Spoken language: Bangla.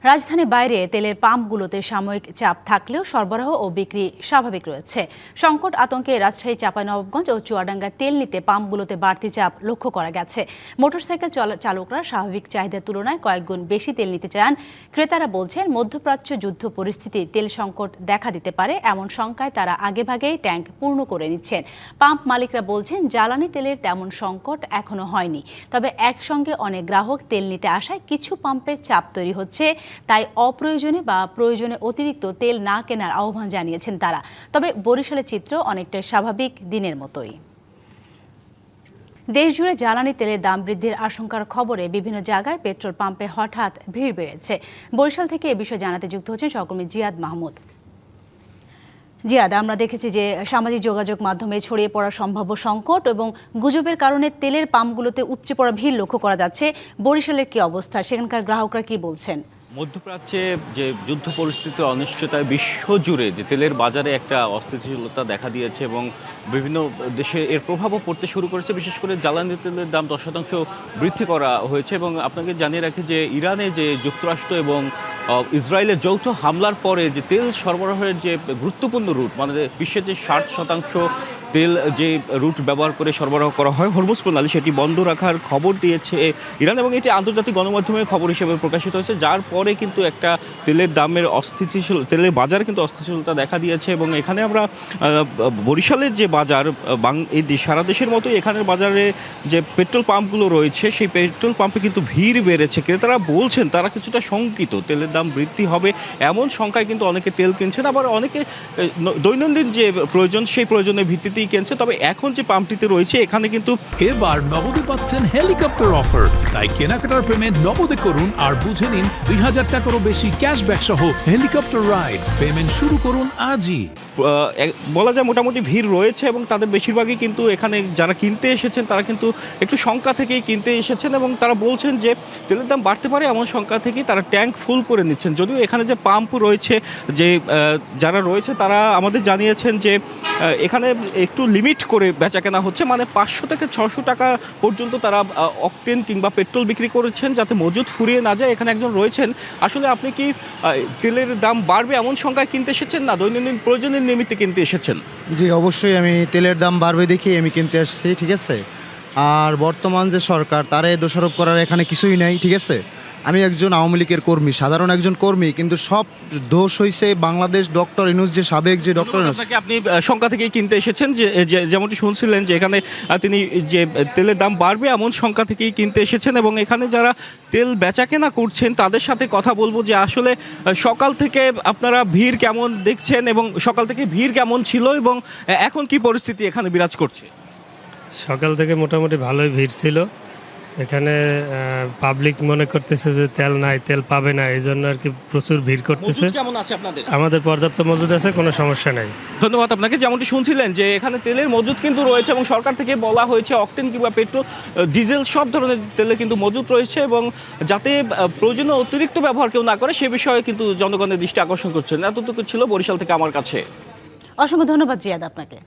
রাজধানীর বাইরে তেলের পাম্পগুলোতে সাময়িক চাপ থাকলেও সরবরাহ ও বিক্রি স্বাভাবিক রয়েছে। সংকট আতঙ্কে রাজশাহী, চাঁপাইনবাবগঞ্জ ও চুয়াডাঙ্গায় তেল নিতে পাম্পগুলোতে বাড়তি চাপ লক্ষ্য করা গেছে। মোটরসাইকেল চালকরা স্বাভাবিক চাহিদার তুলনায় কয়েক গুণ বেশি তেল নিতে চান। ক্রেতারা বলছেন, মধ্যপ্রাচ্য যুদ্ধ পরিস্থিতি তেল সংকট দেখা দিতে পারে এমন শঙ্কায় তারা আগেভাগেই ট্যাঙ্ক পূর্ণ করে নিচ্ছেন। পাম্প মালিকরা বলছেন, জ্বালানি তেলের তেমন সংকট এখনো হয়নি, তবে একসঙ্গে অনেক গ্রাহক তেল নিতে আসায় কিছু পাম্পে চাপ তৈরি হচ্ছে। তাই অপ্রয়োজনে বা প্রয়োজনে অতিরিক্ত তেল না কেনার আহ্বান জানিয়েছেন তারা। তবে বরিশালের চিত্র অনেকটা স্বাভাবিক দিনের মতোই। দেশজুড়ে জ্বালানি তেলের দাম বৃদ্ধির আশঙ্কার খবরে বিভিন্ন জায়গায় পেট্রোল পাম্পে হঠাৎ ভিড় বেড়েছে। বরিশাল থেকে এ বিষয়ে জানাতে যুক্ত হচ্ছেন সহকর্মী জিয়াদ মাহমুদ। জিয়াদ, আমরা দেখেছি যে সামাজিক যোগাযোগ মাধ্যমে ছড়িয়ে পড়া সম্ভাব্য সংকট এবং গুজবের কারণে তেলের পাম্পগুলোতে উপচে পড়া ভিড় লক্ষ্য করা যাচ্ছে। বরিশালের কি অবস্থা, সেখানকার গ্রাহকরা কি বলছেন? মধ্যপ্রাচ্যে যে যুদ্ধ পরিস্থিতি, অনিশ্চয়তায় বিশ্বজুড়ে যে তেলের বাজারে একটা অস্থিতিশীলতা দেখা দিয়েছে এবং বিভিন্ন দেশে এর প্রভাবও পড়তে শুরু করেছে। বিশেষ করে জ্বালানি তেলের দাম 10% বৃদ্ধি করা হয়েছে। এবং আপনাকে জানিয়ে রাখি যে ইরানে যে যুক্তরাষ্ট্র এবং ইসরায়েলের যৌথ হামলার পরে যে তেল সরবরাহের যে গুরুত্বপূর্ণ রুট, মানে বিশ্বের যে 60% তেল যে রুট ব্যবহার করে সরবরাহ করা হয় হরমুজ প্রণালী, সেটি বন্ধ রাখার খবর দিয়েছে ইরান এবং এটি আন্তর্জাতিক গণমাধ্যমে খবর হিসেবে প্রকাশিত হয়েছে। যার পরে কিন্তু একটা তেলের দামের তেলের বাজারে কিন্তু অস্থিতিশীলতা দেখা দিয়েছে। এবং এখানে আমরা বরিশালের যে বাজার, এই সারা দেশের মতোই এখানের বাজারে যে পেট্রোল পাম্পগুলো রয়েছে, সেই পেট্রোল পাম্পে কিন্তু ভিড় বেড়েছে। ক্রেতারা বলছেন তারা কিছুটা শঙ্কিত, তেলের দাম বৃদ্ধি হবে এমন শঙ্কায় কিন্তু অনেকে তেল কিনছেন, আবার অনেকে দৈনন্দিন যে প্রয়োজন সেই প্রয়োজনের ভিত্তিতে কিনছে। তবে এখন যে পাম্পটিতে রয়েছে এখানে কিন্তু এবার নগদে পাচ্ছেন হেলিকপ্টার অফার। তাই কেনাকাটার পেমেন্ট নগদে করুন আর বুঝে নিন 2000 টাকারও বেশি ক্যাশব্যাক সহ হেলিকপ্টার রাইড। পেমেন্ট শুরু করুন আজই। বলা যায় মোটামুটি ভিড় রয়েছে এবং তাদের বেশিরভাগই কিন্তু এখানে যারা কিনতে এসেছেন তারা কিন্তু একটু শঙ্কা থেকেই কিনতে এসেছেন এবং তারা বলছেন যে তেলের দাম বাড়তে পারে এমন শঙ্কা থেকেই তারা ট্যাঙ্ক ফুল করে নিচ্ছেন। যদিও এখানে যে পাম্প রয়েছে, যে যারা রয়েছে তারা আমাদের জানিয়েছেন যে এখানে একটু লিমিট করে বেচা কেনা হচ্ছে, মানে 500 থেকে 600 টাকা পর্যন্ত তারা অকটেন কিংবা পেট্রোল বিক্রি করেছেন যাতে মজুদ ফুরিয়ে না যায়। এখানে একজন রয়েছেন, আসলে আপনি কি তেলের দাম বাড়বে এমন সংখ্যায় কিনতে এসেছেন না দৈনন্দিন প্রয়োজনের নিমিত্তে কিনতে এসেছেন? জি, অবশ্যই আমি তেলের দাম বাড়বে দেখি আমি কিনতে আসছি, ঠিক আছে। আর বর্তমান যে সরকার, তারে দোষারোপ করার এখানে কিছুই নাই, ঠিক আছে। আমি একজন আওয়ামী লীগের কর্মী, সাধারণ একজন কর্মী, কিন্তু সব দোষ হয়েছে বাংলাদেশ ডক্টর ইউনূস, যে সাবেক যে ডক্টর ইউনূস। আপনি শঙ্কা থেকেই কিনতে এসেছেন, যে যেমনটি শুনছিলেন যে এখানে তিনি যে তেলের দাম বাড়বে এমন শঙ্কা থেকেই কিনতে এসেছেন। এবং এখানে যারা তেল বেচা কেনা করছেন তাদের সাথে কথা বলবো যে আসলে সকাল থেকে আপনারা ভিড় কেমন দেখছেন এবং সকাল থেকে ভিড় কেমন ছিল এবং এখন কি পরিস্থিতি এখানে বিরাজ করছে? সকাল থেকে মোটামুটি ভালোই ভিড় ছিল। এখানে পাবলিক মনে করতেছে যে তেল নাই, তেল পাবে না, এই জন্য আর কি প্রচুর ভিড় করতেছে। কেমন আছে আপনাদের? আমাদের পর্যাপ্ত মজুদ আছে, কোনো সমস্যা নাই। ধন্যবাদ আপনাকে। যেমনটি শুনছিলেন যে এখানে তেলের মজুদ কিন্তু রয়েছে এবং সরকার থেকে বলা হয়েছে অকটেন কিংবা পেট্রোল, ডিজেল সব ধরনের তেলে কিন্তু মজুদ রয়েছে এবং যাতে প্রয়োজনীয় অতিরিক্ত ব্যবহার কেউ না করে সে বিষয়ে কিন্তু জনগণের দৃষ্টি আকর্ষণ করছেন। এতটুকু ছিল বরিশাল থেকে আমার কাছে। অসংখ্য ধন্যবাদ জিয়াদ আপনাকে।